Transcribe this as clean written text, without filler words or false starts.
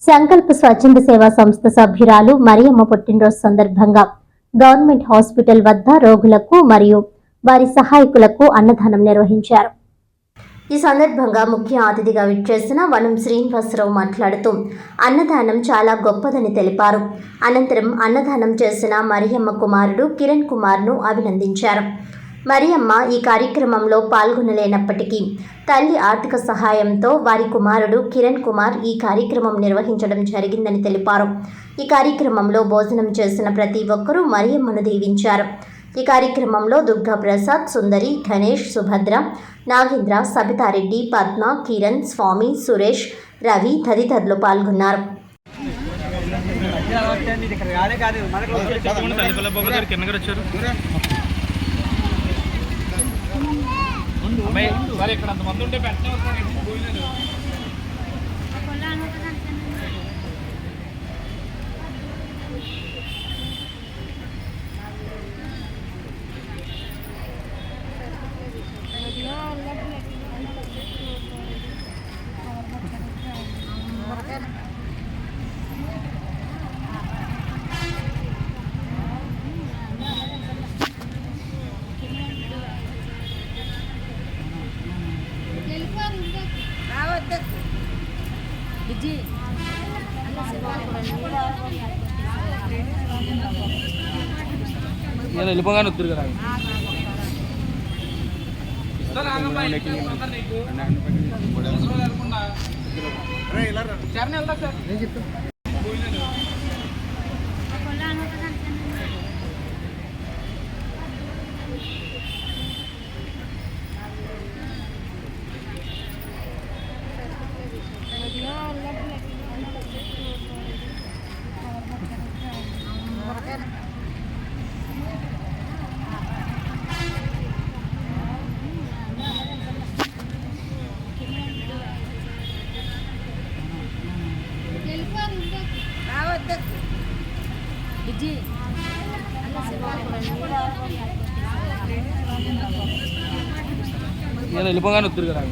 సంకల్ప స్వచ్ఛంద సేవా సంస్థ సభ్యురాలు మరియమ్మ పుట్టినరోజు సందర్భంగా గవర్నమెంట్ హాస్పిటల్ వద్ద రోగులకు మరియు వారి సహాయకులకు అన్నదానం నిర్వహించారు. ఈ సందర్భంగా ముఖ్య అతిథిగా విచ్చేసిన వనం శ్రీనివాసరావు మాట్లాడుతూ అన్నదానం చాలా గొప్పదని తెలిపారు. అనంతరం అన్నదానం చేసిన మరియమ్మ కుమారుడు కిరణ్ కుమార్ను అభినందించారు. మరియమ్మ ఈ కార్యక్రమంలో పాల్గొనలేనప్పటికీ తల్లి ఆర్థిక సహాయంతో వారి కుమారుడు కిరణ్ కుమార్ ఈ కార్యక్రమం నిర్వహించడం జరిగిందని తెలిపారు. ఈ కార్యక్రమంలో భోజనం చేసిన ప్రతి ఒక్కరూ మరియమ్మను దీవించారు. ఈ కార్యక్రమంలో దుర్గా ప్రసాద్, సుందరి, గణేష్, సుభద్ర, నాగేంద్ర, సబితారెడ్డి, పద్మ, కిరణ్, స్వామి, సురేష్, రవి తదితరులు పాల్గొన్నారు. వెళ్ళిపోగానే వద్దురు కదా. వెళ్ళిపోగానే వద్దురు కదా.